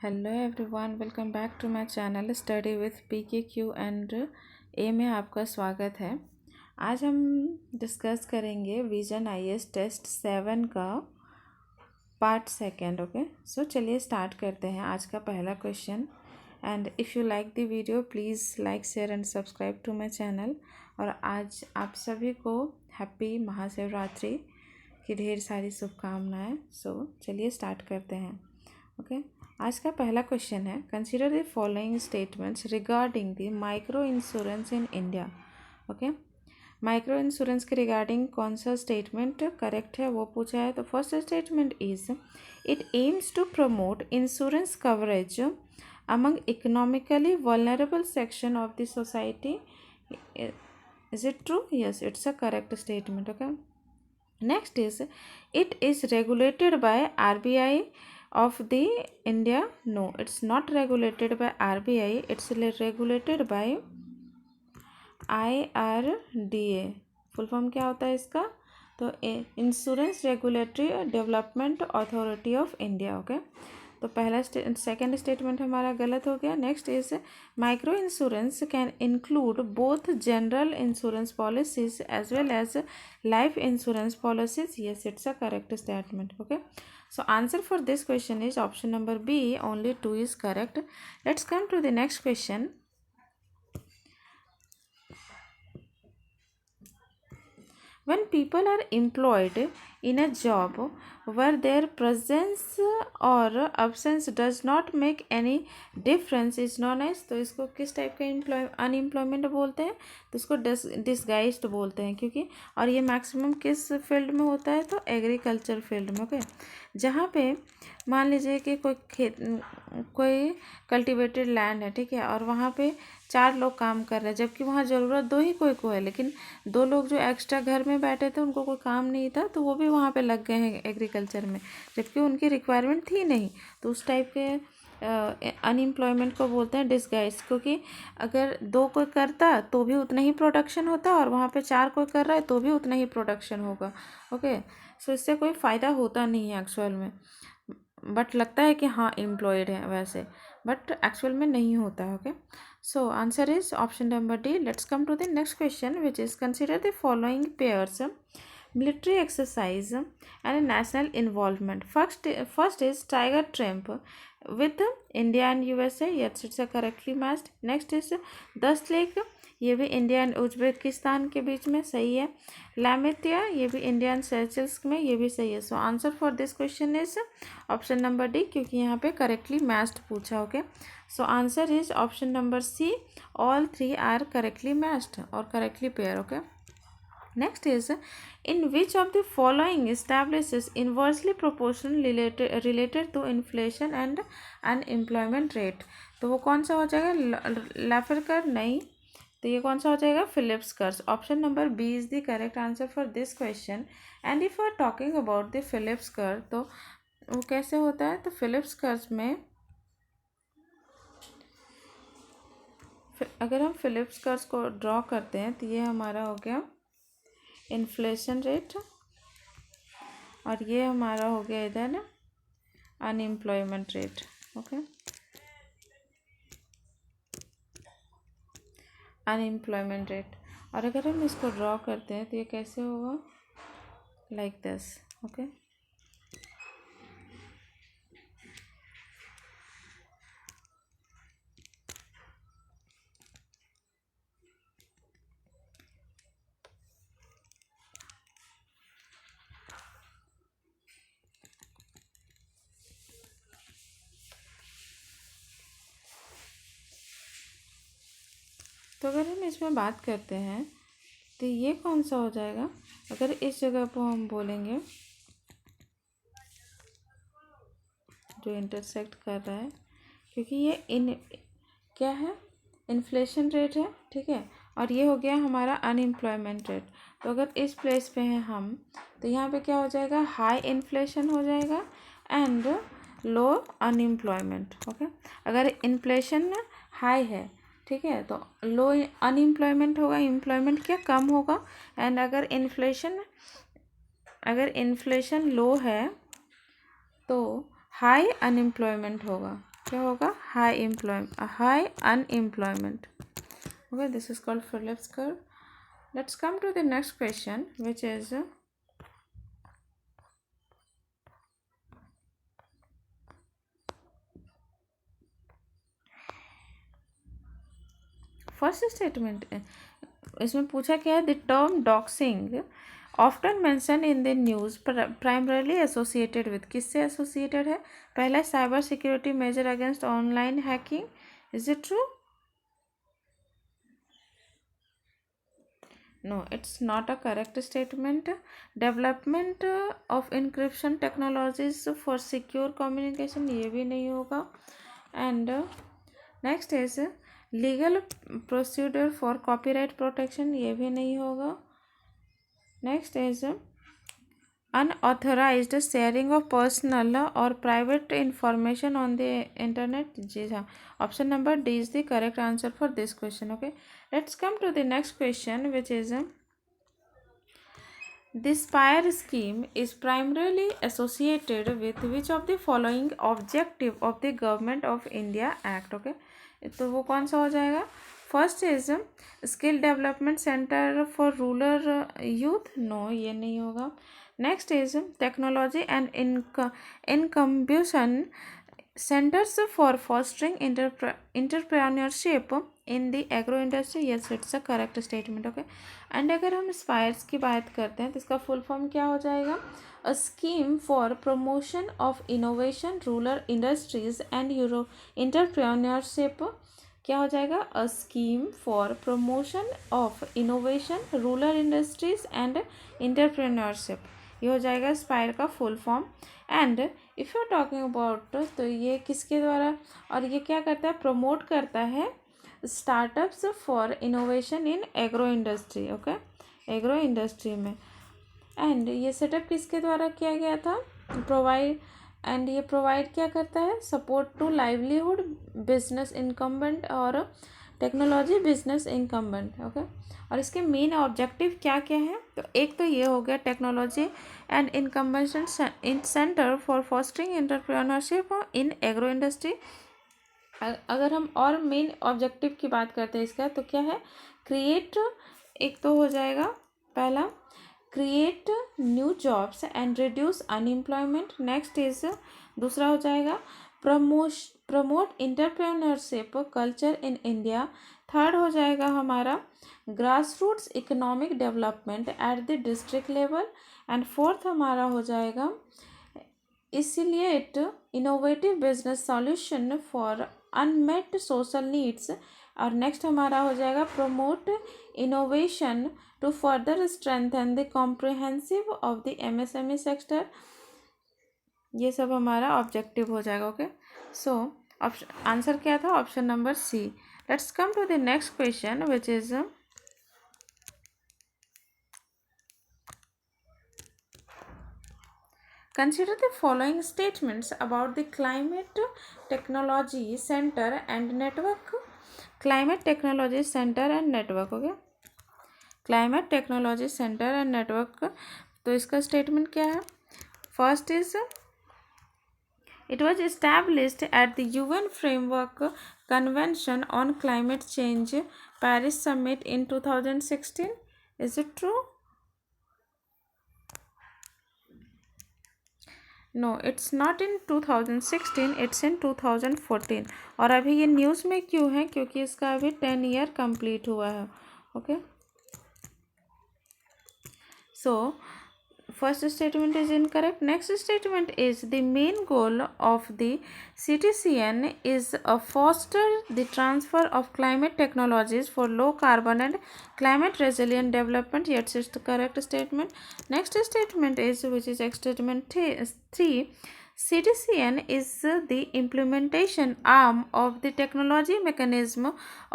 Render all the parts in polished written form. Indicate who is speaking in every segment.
Speaker 1: Hello everyone, welcome back to my channel study with PKQ and ए में आपका स्वागत है। आज हम डिस्कस करेंगे विजन IAS टेस्ट 7 का पार्ट सेकेंड। ओके, सो चलिए स्टार्ट करते हैं आज का पहला question. And if you like the video please like share and subscribe to my channel. और आज आप सभी को हैप्पी महाशिवरात्रि की ढेर सारी शुभकामनाएं। सो चलिए स्टार्ट करते हैं। ओके, आज का पहला क्वेश्चन है, consider the following statements regarding the micro insurance in India. Okay, micro insurance के रिगार्डिंग कौन सा स्टेटमेंट करेक्ट है वो पूछा है। तो first statement is it aims to promote insurance coverage among economically vulnerable section of the society. Is it true? Yes, it's a correct statement. Okay, next is it is regulated by RBI of the India. No, it's not regulated by RBI, it's regulated by IRDA। Full form क्या होता है इसका? तो insurance regulatory development authority of India. Okay, तो पहला second statement हमारा गलत हो गया। Next is micro insurance can include both general insurance policies as well as life insurance policies. Yes, it's a correct statement. Okay, so answer for this question is option number B, only 2 is correct. Let's come to the next question. When people are employed in a job where their presence or absence does not make any difference is known as, तो इसको किस type का unemployment बोलते हैं? तो इसको disguised बोलते हैं। क्योंकि और ये मैक्सिमम किस फील्ड में होता है? तो एग्रीकल्चर फील्ड में। ओके, जहाँ पे मान लीजिए कि कोई कल्टिवेटेड लैंड है, ठीक है, और वहाँ पे 4 लोग काम कर रहे हैं, जबकि वहाँ ज़रूरत 2 ही कोई को है, लेकिन 2 लोग जो एक्स्ट्रा घर में बैठे थे उनको कोई काम नहीं था, तो वो भी वहाँ पे लग गए हैं एग्रीकल्चर में, जबकि उनकी रिक्वायरमेंट थी नहीं। तो उस टाइप के अनएम्प्लॉयमेंट को बोलते हैं डिसगाइज। क्योंकि अगर 2 कोई करता तो भी उतना ही प्रोडक्शन होता, और वहाँ पे 4 कोई कर रहा है तो भी उतना ही प्रोडक्शन होगा। ओके, सो इससे कोई फ़ायदा होता नहीं है एक्चुअल में, बट लगता है कि हाँ एम्प्लॉयड है वैसे, बट एक्चुअल में नहीं होता है। Okay, so answer is option number D. Let's come to the next question, which is consider the following pairs military exercise and national involvement. First is Tiger Tramp with India and USA. Yes, it's a correctly matched. Next is 10 Lake, ये भी India and Uzbekistan के बीच में, सही है। लामितिया, ये भी India and Seychelles में, ये भी सही है। So answer for this question is option number D, क्योंकि यहाँ पे करेक्टली मैच्ड पूछा। Okay, so answer is option number C, all 3 are correctly matched और correctly pair. Okay, next is in which of the following establishes inversely proportional related to inflation and unemployment rate. तो वो कौन सा हो जाएगा? लाफरकर नहीं, तो ये कौन सा हो जाएगा? Phillips curve. Option number B is the correct answer for this question. And if are talking about the Phillips curve, तो वो कैसे होता है? तो फिलिप्स कर्व में अगर हम फिलिप्स कर्व को ड्रॉ करते हैं तो ये हमारा हो गया इन्फ्लेशन रेट, और ये हमारा हो गया इधर unemployment rate. Okay, unemployment rate, और अगर हम इसको ड्रॉ करते हैं तो ये कैसे होगा? Like this. ओके, तो अगर हम इसमें बात करते हैं तो ये कौन सा हो जाएगा? अगर इस जगह पर हम बोलेंगे जो इंटरसेक्ट कर रहा है, क्योंकि ये क्या है? इन्फ्लेशन रेट है, ठीक है, और ये हो गया हमारा अनएम्प्लॉयमेंट रेट। तो अगर इस प्लेस पे हैं हम, तो यहाँ पे क्या हो जाएगा? हाई इन्फ्लेशन हो जाएगा एंड लो अनएम्प्लॉयमेंट। ओके, अगर इन्फ्लेशन हाई है, ठीक है, तो लो अनएम्प्लॉयमेंट होगा, एम्प्लॉयमेंट क्या कम होगा। एंड अगर इन्फ्लेशन लो है तो हाई अनएम्प्लॉयमेंट होगा। क्या होगा? High unemployment. Okay, this is called Phillips curve. Let's come to the next question, which is first statement. इसमें पूछा क्या है? The term doxing often mention in the news primarily associated with. किससे associated है? पहला, cyber security measure against online hacking. Is it true? No, it's not a correct statement. Development of encryption technologies for secure communication, ये भी नहीं होगा. And next is legal procedure for copyright protection, ये भी नहीं होगा. Next is unauthorized sharing of personal or private information on the internet. जी हाँ, option number D is the correct answer for this question. Okay, let's come to the next question, which is the SPIRE scheme is primarily associated with which of the following objective of the Government of India Act. Okay, तो वो कौन सा हो जाएगा? First is skill development centre for rural youth. No, ये नहीं होगा. Next is technology and incubation centres for fostering entrepreneurship in the agro industry. Yes, it's a correct statement. Okay, and अगर हम स्पायर्स की बात करते हैं तो इसका फुल फॉर्म क्या हो जाएगा? A scheme for promotion of innovation rural industries and entrepreneurship. क्या हो जाएगा? A scheme for promotion of innovation rural industries and entrepreneurship. ये हो जाएगा स्पायर का full form. And if you are talking about, तो ये किसके द्वारा, और ये क्या करता है? प्रमोट करता है startups for innovation in agro industry. Okay, agro industry में. एंड ये सेटअप किसके द्वारा किया गया था? ये प्रोवाइड क्या करता है? Support to livelihood business incumbent और टेक्नोलॉजी बिजनेस इनकम्बेंट. ओके, और इसके मेन ऑब्जेक्टिव क्या क्या है? तो एक तो ये हो गया technology and incubation in centre for fostering entrepreneurship in agro industry. अगर हम और मेन ऑब्जेक्टिव की बात करते हैं इसका, तो क्या है? क्रिएट, एक तो हो जाएगा पहला, create new jobs and reduce unemployment. Next is, दूसरा हो जाएगा promote entrepreneurship culture in India. Third हो जाएगा हमारा grass roots economic development at the district level. And fourth हमारा हो जाएगा इसीलिएट innovative business solution for unmet social needs. और नेक्स्ट हमारा हो जाएगा promote innovation to further strengthen the comprehensive of the MSME sector. ये सब हमारा ऑब्जेक्टिव हो जाएगा. ओके, सो आंसर क्या था? Option number C. Let's come to the next question, which is consider the following statements about the Climate Technology Center and Network. Climate Technology Center and Network. Okay, Climate Technology Center and Network. तो इसका statement क्या है? First is, it was established at the UN Framework Convention on Climate Change Paris Summit in 2016. Is it true? No, it's not in 2016, it's in 2014. और अभी ये news में क्यों है? क्योंकि इसका अभी 10 ईयर कंप्लीट हुआ है. Okay, so first statement is incorrect. Next statement is the main goal of the CTCN is a foster the transfer of climate technologies for low carbon and climate resilient development. Yes, it's the correct statement. Next statement is, which is statement 3, CTCN is the implementation arm of the technology mechanism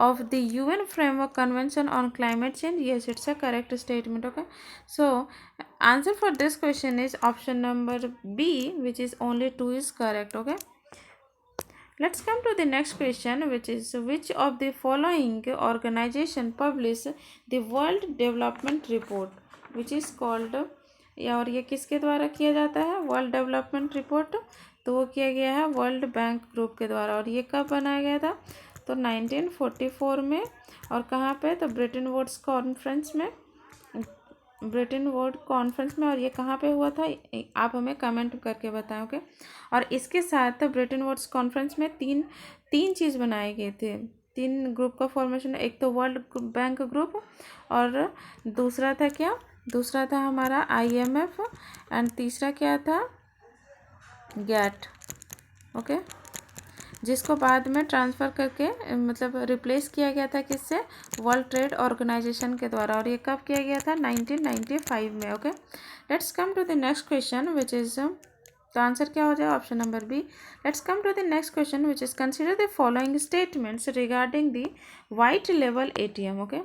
Speaker 1: of the UN Framework Convention on Climate Change. Yes, it's a correct statement. Okay, so answer for this question is option number B, which is only 2 is correct. Okay, let's come to the next question, which is which of the following organization publish the World Development Report, which is called, और ये किसके द्वारा किया जाता है? World development report. तो वो किया गया है वर्ल्ड बैंक ग्रुप के द्वारा। और ये कब बनाया गया था? तो 1944 में। और कहाँ पे? तो ब्रिटेन वुड्स कॉन्फ्रेंस में, ब्रिटेन वुड कॉन्फ्रेंस में। और ये कहाँ पे हुआ था? आप हमें कमेंट करके बताएं, ओके। और इसके साथ ब्रिटेन वुड्स कॉन्फ्रेंस में तीन चीज़ बनाए गए थे, तीन ग्रुप का फॉर्मेशन। एक तो वर्ल्ड बैंक ग्रुप, और दूसरा था क्या? दूसरा था हमारा IMF, एंड तीसरा क्या था? GATT, okay. जिसको बाद में ट्रांसफ़र करके मतलब रिप्लेस किया गया था किससे? वर्ल्ड ट्रेड ऑर्गेनाइजेशन के द्वारा। और ये कब किया गया था? 1995 में, okay. Let's come to the next question which is, तो आंसर क्या हो जाएगा? Option number B. Let's come to the next question which is consider the following statements regarding the white level ATM, okay.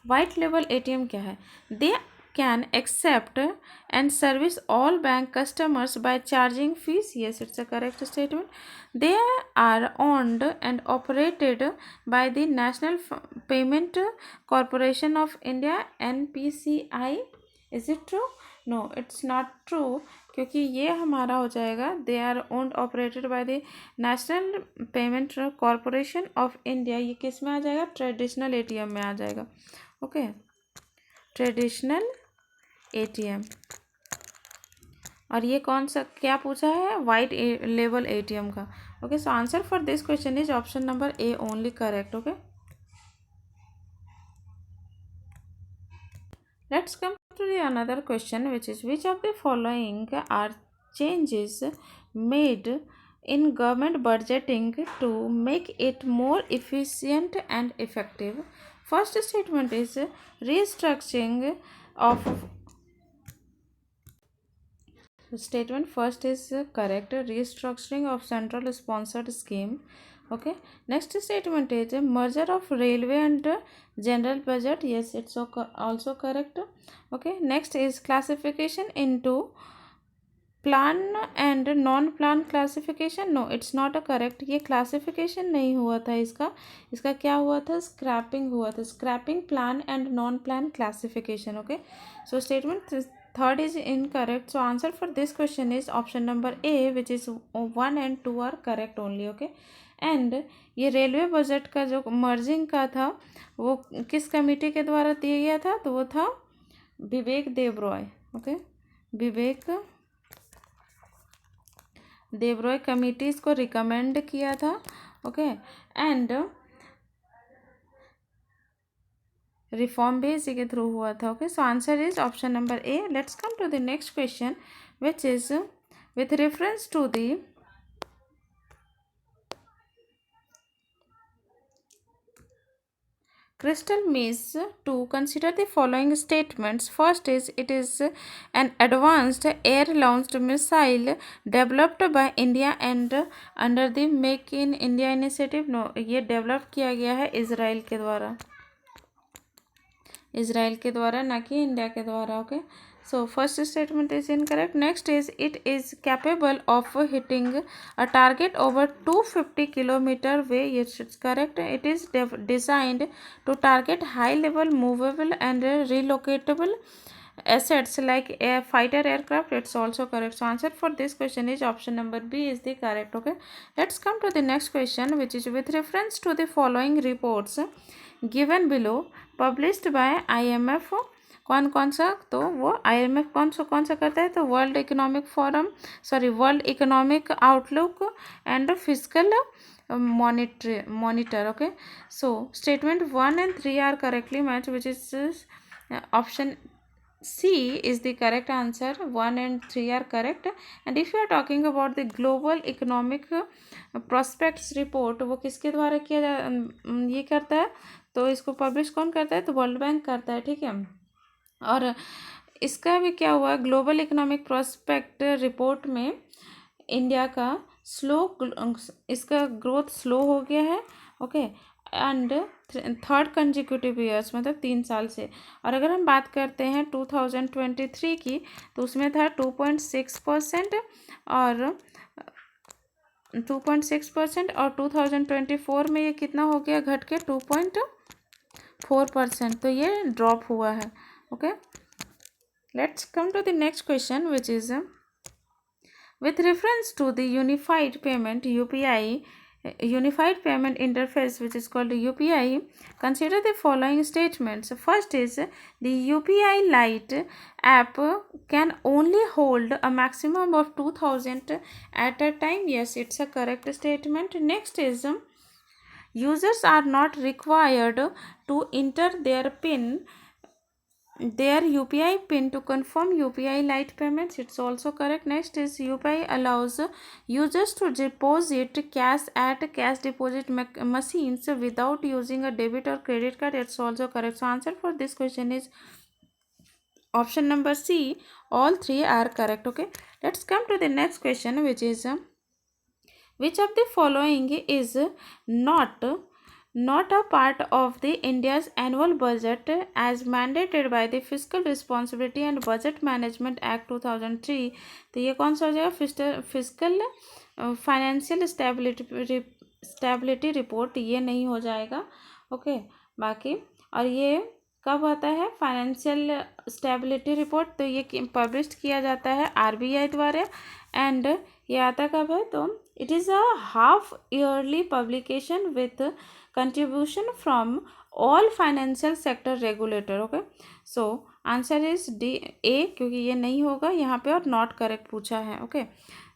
Speaker 1: White level ATM क्या है? दे can accept and service all bank customers by charging fees. Yes, it's a correct statement. They are owned and operated by the National Payment Corporation of India, NPCI. Is it true? No, it's not true, क्योंकि ये हमारा हो जाएगा they are owned operated by the national payment corporation of India. ये किस में आ जाएगा? Traditional ATM में आ जाएगा, ओके। Traditional ATM। और ये कौन सा क्या पूछा है? वाइट लेवल ATM का, okay. So answer for this question is option number A only correct, okay. Let's come to the another question which is which of the following are changes made in government budgeting to make it more efficient and effective. First statement is restructuring of statement first is correct, restructuring of central sponsored scheme, okay. Next statement is merger of railway and general budget. Yes, it's also correct, okay. Next is classification into plan and non plan classification. No, it's not a correct. ये classification नहीं हुआ था इसका क्या हुआ था? Scrapping हुआ था। Scrapping plan and non plan classification, okay. So statement third is incorrect. So answer for this question is option number A which is 1 and 2 are correct only, okay. And ये रेलवे बजट का जो merging का था वो किस committee के द्वारा दिया गया था? तो वो था विवेक देबरॉय, ओके। विवेक देबरॉय कमिटी इसको रिकमेंड किया था, ओके। एंड रिफॉर्म भी इसी के थ्रू हुआ था, okay. So answer is option number A. Let's come to the next question which is with reference to the Crystal Maze to consider the following statements. First is it is an advanced air-launched missile developed by India and under the Make in India initiative. No, ये develop किया गया है Israel के द्वारा, Israel के द्वारा, ना कि इंडिया के द्वारा, okay. So first statement is incorrect. Next is it is capable of hitting a target over 250 kilometre way. It's correct. It is designed to target high level movable and relocatable assets like fighter aircraft. It's also correct. So answer for this question is option number B is the correct, okay. Let's come to the next question which is with reference to the following reports given below published by IMF. कौन सा? तो वो IMF कौन सा करता है? तो world economic forum, sorry, world economic outlook and physical monitor, okay. So statement 1 and 3 are correctly match which is option C is the correct answer. 1 and 3 are correct. And if you are talking about the global economic prospects report, वो किसके द्वारा ये करता है? तो इसको publish कौन करता है? तो वर्ल्ड बैंक करता है, ठीक है। और इसका भी क्या हुआ? ग्लोबल इकोनॉमिक प्रोस्पेक्ट रिपोर्ट में इंडिया का इसका ग्रोथ स्लो हो गया है, okay. And third consecutive years, मतलब 3 साल से। और अगर हम बात करते हैं 2023 की, तो उसमें था 2.6% और 2.6%, और 2024 में ये कितना हो गया? घट के 2.4%। तो ये ड्रॉप हुआ है, okay. Let's come to the next question which is With reference to the unified payment UPI, unified payment interface, which is called UPI, consider the following statements. First is the UPI Lite app can only hold a maximum of 2000 at a time. Yes, it's a correct statement. Next is users are not required to enter their UPI pin to confirm UPI Lite payments. It's also correct. Next is UPI allows users to deposit cash at cash deposit machines without using a debit or credit card. It's also correct. So answer for this question is option number C. All three are correct. Okay, let's come to the next question, which is which of the following is not not a part of the India's annual budget as mandated by the Fiscal Responsibility and Budget Management Act 2003. तो ये कौन सा हो जाएगा? Physical financial stability report, ये नहीं हो जाएगा. ओके, बाकी और ये कब आता है फाइनेंशियल स्टेबिलिटी रिपोर्ट? तो ये पब्लिश किया जाता है आरबीआई द्वारा. एंड ये आता कब है? तो it is a half yearly publication with contribution from all financial sector regulator. Okay, so answer is D A, क्योंकि ये नहीं होगा यहाँ पे और नॉट करेक्ट पूछा है. ओके,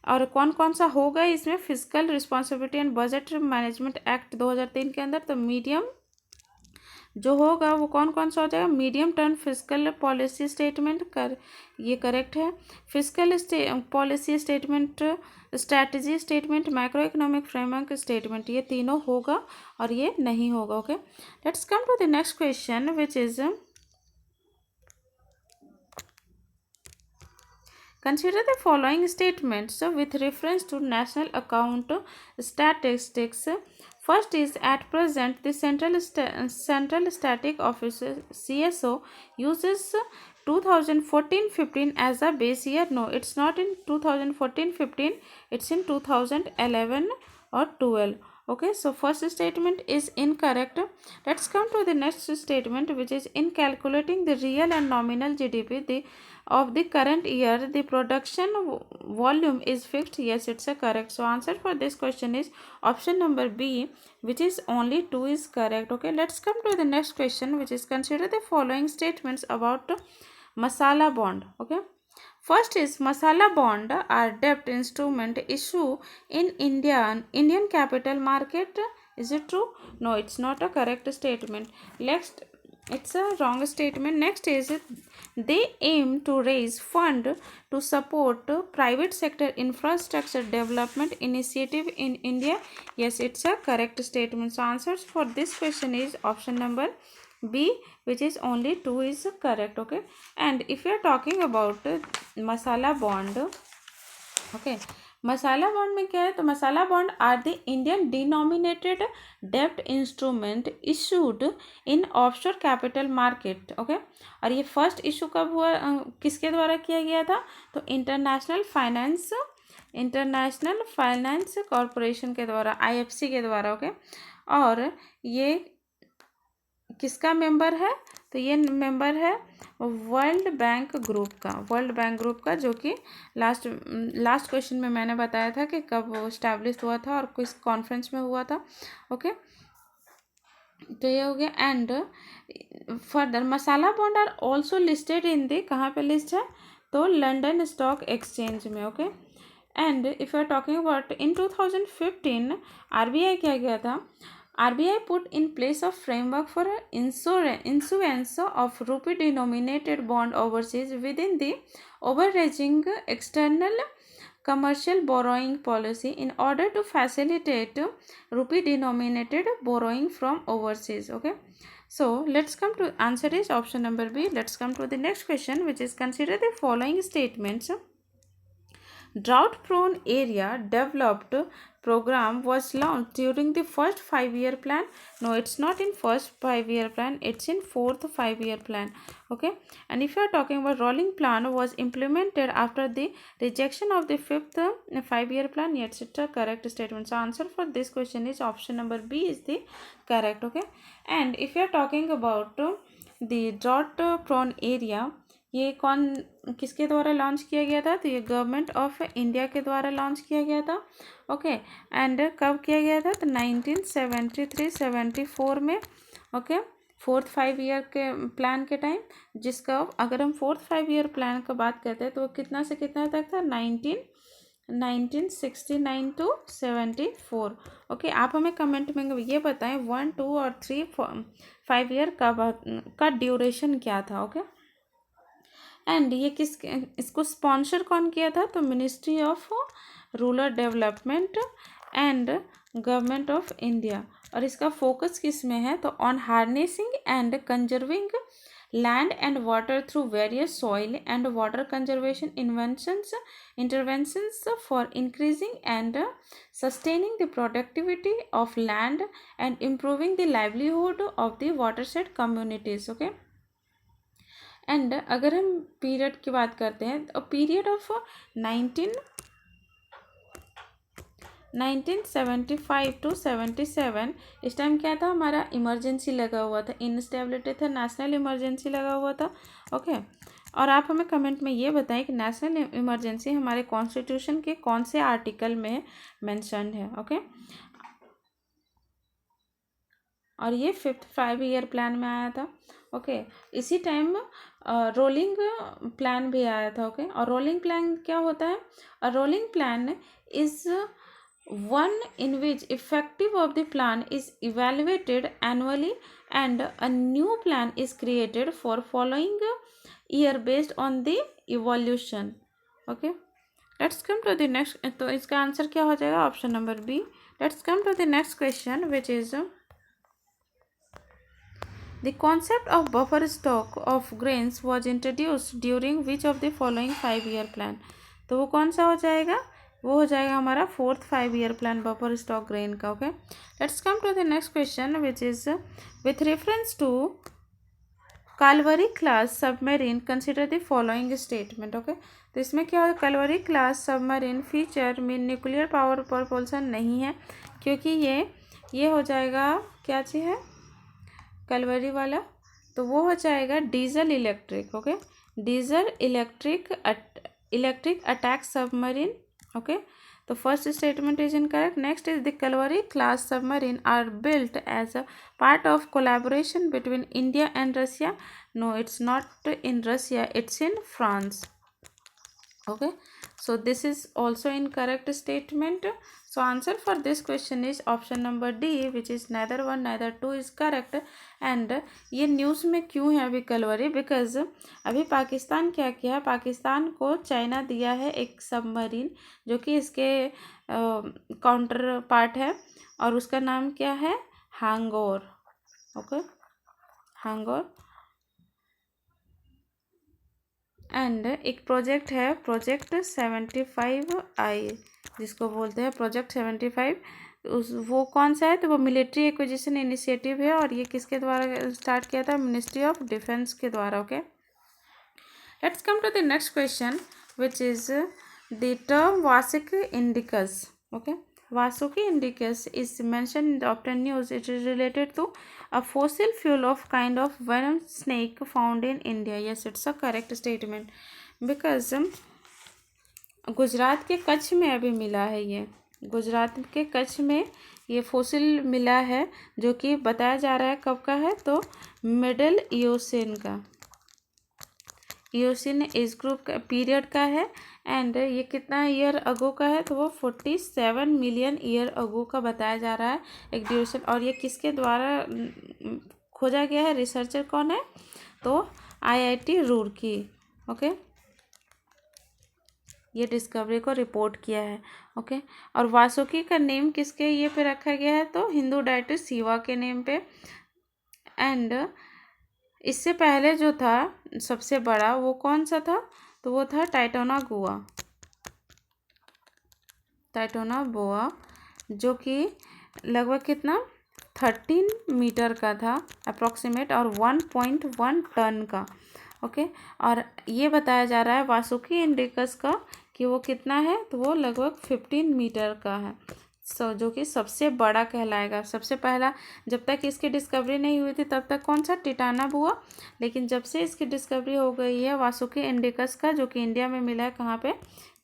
Speaker 1: और कौन कौन सा होगा इसमें? Physical responsibility and budget management act 2003 के अंदर. तो मीडियम जो होगा वो कौन कौन सा हो जाएगा? Medium term physical policy statement ये करेक्ट है. Physical policy statement, strategy statement, macro economic framework statement, ये तीनों होगा और ये नहीं होगा. Okay, let's come to the next question, which is consider the following statements with reference to national account statistics. First is at present the Central Static Office CSO uses 2014-15 as a base year. No, it's not in 2014-15, it's in 2011 or 12. Okay, so first statement is incorrect. Let's come to the next statement, which is in calculating the real and nominal GDP of the current year, the production volume is fixed. Yes, it's a correct. So answer for this question is option number B, which is only 2 is correct. Okay, let's come to the next question, which is consider the following statements about masala bond. Okay, first is masala bond are debt instrument issue in Indian capital market. Is it true? No, it's not a correct statement. Next, it's a wrong statement. Next is they aim to raise fund to support private sector infrastructure development initiative in India. Yes, it's a correct statement. So answers for this question is option number B, which is only 2 is correct. Okay, and if you are talking about masala bond, okay, masala bond में क्या है? तो masala bond are the Indian denominated डेब्ट instrument issued in offshore capital market. Okay, और ये first issue कब हुआ, किसके द्वारा किया गया था? तो इंटरनेशनल फाइनेंस कॉरपोरेशन के द्वारा, IFC के द्वारा. ओके, और ये किसका मेंबर है? तो ये मेंबर है वर्ल्ड बैंक ग्रुप का, जो कि लास्ट क्वेश्चन में मैंने बताया था कि कब वो स्टैब्लिश हुआ था और किस कॉन्फ्रेंस में हुआ था. ओके, तो ये हो गया. And further masala bond are also listed in the, कहाँ पे लिस्ट है? तो लंदन स्टॉक एक्सचेंज में. Okay, and if you are talking about in 2015 RBI क्या गया था? RBI put in place a framework for issuance of rupee-denominated bond overseas within the overarching external commercial borrowing policy in order to facilitate rupee-denominated borrowing from overseas. Okay, so let's come to answer is option number B. Let's come to the next question, which is consider the following statements. Drought-prone area developed program was launched during the first 5-year plan. No, it's not in first 5-year plan, it's in fourth 5-year plan. Okay, and if you are talking about rolling plan was implemented after the rejection of the fifth 5-year plan. Yes, it's a correct statement. So answer for this question is option number B is the correct. Okay, and if you are talking about the drought prone area, ये कौन किसके द्वारा launch किया गया था? तो ये government of India के द्वारा लॉन्च किया गया था। ओके, एंड कब किया गया था? तो 1973-74 में। ओके, 4th 5 ईयर के प्लान के टाइम, जिसका अगर हम 4th 5 ईयर प्लान का बात करते हैं तो वो कितना से कितना तक था? 1969 to 74। ओके, आप हमें कमेंट में ये बताएं 1, 2 और 3, 5 ईयर का ड्यूरेशन क्या था। ओके, एंड ये इसको स्पॉन्सर कौन किया था? तो ministry of rural development and government of India. और इसका फोकस किस में है? तो on harnessing and conserving land and water through various soil and water conservation interventions for increasing and sustaining the productivity of land and improving the livelihood of the watershed communities। okay, and अगर हम period की बात करते हैं तो period of 1975 to 77, इस time क्या था? हमारा इमरजेंसी लगा हुआ था, इनस्टेबिलिटी था, नेशनल इमरजेंसी लगा हुआ था। ओके, और आप हमें कमेंट में ये बताएं कि नेशनल इमरजेंसी हमारे कॉन्स्टिट्यूशन के कौन से आर्टिकल में मेंशन्ड है। ओके, और ये 5th 5 ईयर प्लान में आया था। ओके, इसी टाइम रोलिंग प्लान भी आया था। ओके, और रोलिंग प्लान क्या होता है? A rolling plan is one in which effective of the plan is evaluated annually and a new plan is created for following year based on the evolution। okay, let's come to the next। तो इसका answer क्या हो जाएगा? Option number B. let's come to the next question which is the concept of buffer stock of grains was introduced during which of the following 5 year plan। तो वो कौन सा हो जाएगा? वो हो जाएगा हमारा 4th 5 year plan buffer stock grain का। Okay, let's come to the next question which is with reference to Kalvari class submarine consider the following statement. Okay, तो इसमें क्या है? कालवरी क्लास सबमरीन फीचर में न्यूक्लियर पावर propulsion नहीं है, क्योंकि ये हो जाएगा क्या चीज़ है कालवरी वाला? तो वो हो जाएगा diesel electric. Okay, diesel electric attack submarine. okay, the first statement is incorrect। next is the Kalvari class submarine are built as a part of collaboration between India and Russia। no, it's not in Russia, it's in France। okay, so this is also incorrect statement। so answer for this question is option number D, which is neither 1 neither 2 is correct। and ये news में क्यों है अभी Kalvari? Because अभी पाकिस्तान क्या किया? पाकिस्तान को China दिया है एक सबमरीन जो कि इसके काउंटर पार्ट है, और उसका नाम क्या है? हांगोर। ओके, हांगोर। एंड एक प्रोजेक्ट है प्रोजेक्ट 75I, जिसको बोलते हैं प्रोजेक्ट 75। वो कौन सा है? तो वो मिलिट्री एक्विजिशन इनिशिएटिव है, और ये किसके द्वारा स्टार्ट किया था? मिनिस्ट्री ऑफ डिफेंस के द्वारा। Okay, let's come to the next question which is the term Vasuki indicus. Okay, Vasuki indicus is mentioned in the often news। it is related to a fossil fuel of kind of venom snake found in India। yes, it's a correct statement because Gujarat के कच्छ में अभी मिला है। ये गुजरात के कच्छ में ये fossil मिला है, जो कि बताया जा रहा है कब का है? तो मिडल इयोसिन का, इयोसिन एज ग्रुप का पीरियड का है। एंड ये कितना ईयर अगो का है? तो वो 47 मिलियन ईयर अगो का बताया जा रहा है एक ड्यूरेशन। और ये किसके द्वारा खोजा गया है? रिसर्चर कौन है? तो IIT रुड़की। ओके, ये डिस्कवरी को रिपोर्ट किया है। ओके, और वासुकी का नेम किसके ये पे रखा गया है? तो हिंदू डाइटर शिवा के नेम पे। एंड इससे पहले जो था सबसे बड़ा वो कौन सा था? तो वो था टाइटोना बोआ, जो कि लगभग कितना 13 मीटर का था अप्रॉक्सीमेट, और 1.1 टन का। ओके, और ये बताया जा रहा है वासुकी इंडिकस का कि वो कितना है? तो वो लगभग 15 मीटर का है। जो कि सबसे बड़ा कहलाएगा। सबसे पहला, जब तक इसकी डिस्कवरी नहीं हुई थी तब तक कौन सा, टिटाना हुआ, लेकिन जब से इसकी डिस्कवरी हो गई है वासुकी इंडिकस का, जो कि इंडिया में मिला है, कहाँ पे,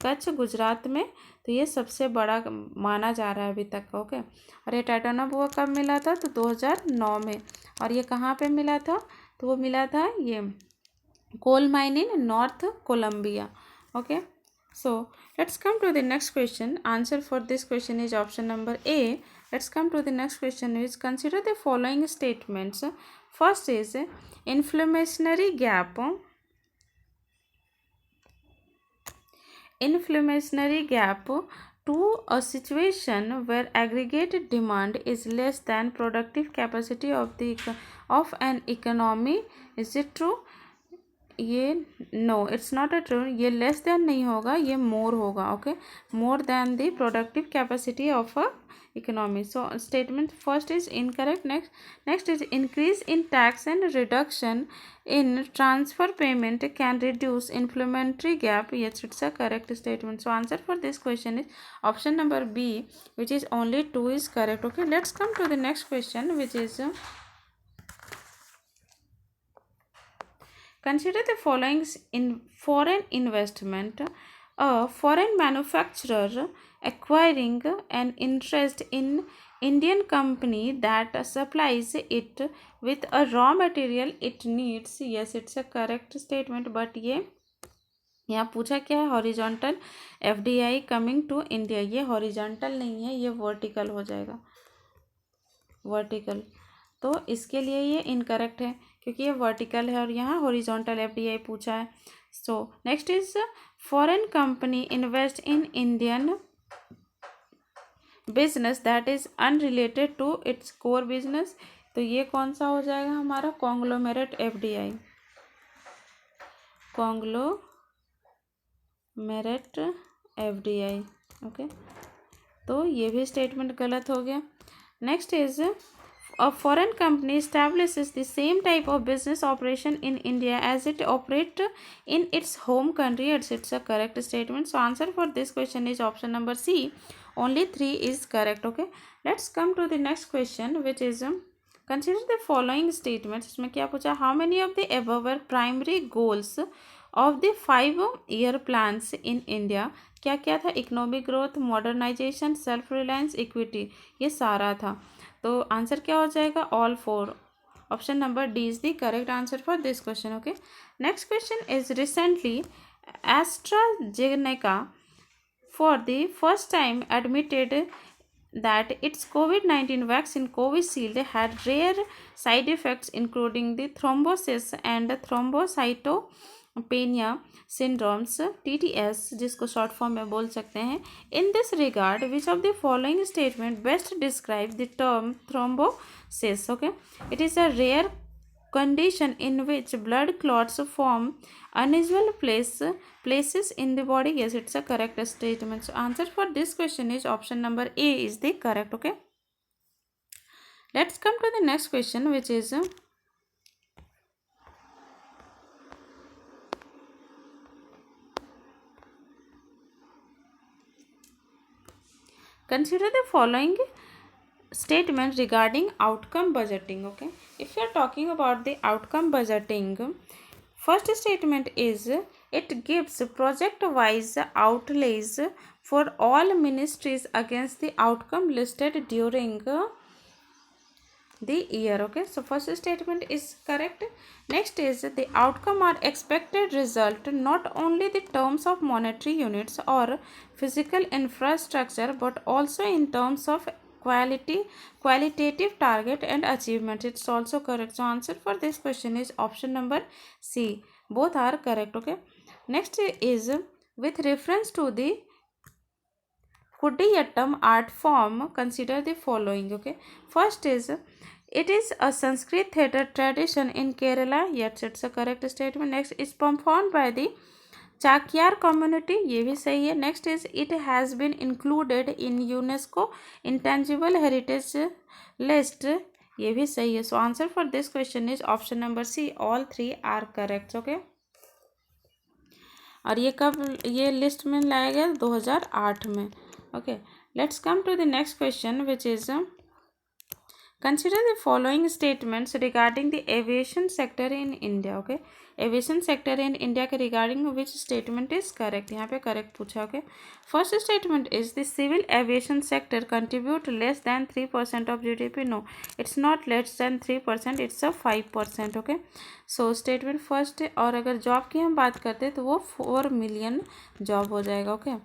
Speaker 1: कच्छ, गुजरात में, तो ये सबसे बड़ा माना जा रहा है अभी तक। ओके, और ये टाइटाना हुआ कब मिला था, तो 2009 में। और ये कहाँ पे मिला था, तो वो मिला था ये coal mine in north Colombia. Okay, so let's come to the next question. Answer for this question is option number A. Let's come to the next question is, consider the following statements. First is inflationary gap. Inflationary gap to a situation where aggregate demand is less than productive capacity of an economy. Is it true? ये no, it's not a true, ये less than नहीं होगा, ये more होगा। Okay, more than the productive capacity of a economy. So statement first is incorrect. Next is increase in tax and reduction in transfer payment can reduce inflationary gap. Yes, it's a correct statement. So answer for this question is option number B, which is only 2 is correct. Okay, let's come to the next question, which is consider the following in foreign investment. A foreign manufacturer acquiring an interest in Indian company that supplies it with a raw material it needs. Yes, it's a correct statement, but ये यहाँ पूछा क्या है, horizontal FDI coming to India. ये horizontal नहीं है, ये vertical हो जाएगा, वर्टिकल। तो इसके लिए ये इनकरेक्ट है क्योंकि ये वर्टिकल है और यहाँ हॉरिजॉन्टल एफडीआई पूछा है। So next is foreign company invest in Indian business that is unrelated to its core business. तो ये कौन सा हो जाएगा हमारा, conglomerate FDI, conglomerate FDI. Okay, तो ये भी स्टेटमेंट गलत हो गया। नेक्स्ट इज a foreign company establishes the same type of business operation in India as it operates in its home country. It's a correct statement. So answer for this question is option number C. Only 3 is correct. Okay, let's come to the next question, which is consider the following statements. इसमें क्या पूछा, how many of the above were primary goals of the 5-year plans in India? क्या क्या था, economic growth, modernisation, self reliance, equity, ये सारा था। तो आंसर क्या हो जाएगा, all 4। Option number D is the correct answer for this question. Okay, next question is recently AstraZeneca for the first time admitted that its COVID-19 vaccine Covishield had rare side effects including the thrombosis and thrombocytopenia syndromes, TTS, जिसको short form में बोल सकते हैं। In this regard, which of the following statement best describes the term thrombosis? Okay, it is a rare condition in which blood clots form unusual places in the body. Yes, it's a correct statement. So answer for this question is option number A is the correct. Okay, let's come to the next question, which is consider the following statement regarding outcome budgeting. Okay, if you are talking about the outcome budgeting, first statement is it gives project wise outlays for all ministries against the outcome listed during the year. Okay, so first statement is correct. Next is the outcome are expected result not only the terms of monetary units or physical infrastructure but also in terms of qualitative target and achievement. It's also correct. So answer for this question is option number C. Both are correct. Okay, next is with reference to the Kudiyattam art form, consider the following. Okay, first is it is a Sanskrit theatre tradition in Kerala. Yes, it's a correct statement. Next is performed by the Chakyar community, ये भी सही है। Next is it has been included in UNESCO intangible heritage list, ये भी सही है। So answer for this question is option number C, all 3 are correct. Okay, और ये कब ये लिस्ट में लाया गया, 2008 में। Okay, Let's come to the next question, which is consider the following statements regarding the aviation sector in India. Okay, aviation sector in India के regarding which statement is correct. यहाँ पे correct पूछा. Okay, first statement is the civil aviation sector contribute less than 3% of GDP. No, it's not less than 3%. It's a 5%. Okay, so statement first. और अगर job की हम बात करते हैं तो वो 4 million जॉब हो जाएगा. Okay,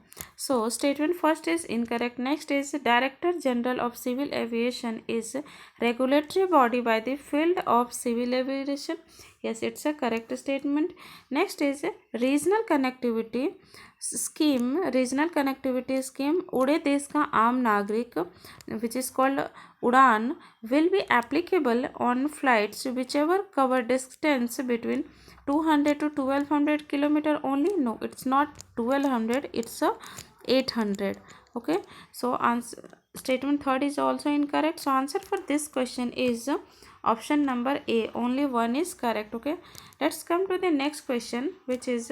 Speaker 1: so statement first is incorrect. Next is Director General of Civil Aviation is regulatory body by the field of civil aviation. Yes, it's a correct statement. Next is regional connectivity scheme. Regional connectivity scheme उड़े देश का आम नागरिक, which is called उड़ान, will be applicable on flights whichever cover distance between 200 to 1200 kilometer only. No, it's not 1200, it's a 800. Okay, so answer statement third is also incorrect. So answer for this question is option number A. Only one is correct. Okay, let's come to the next question, which is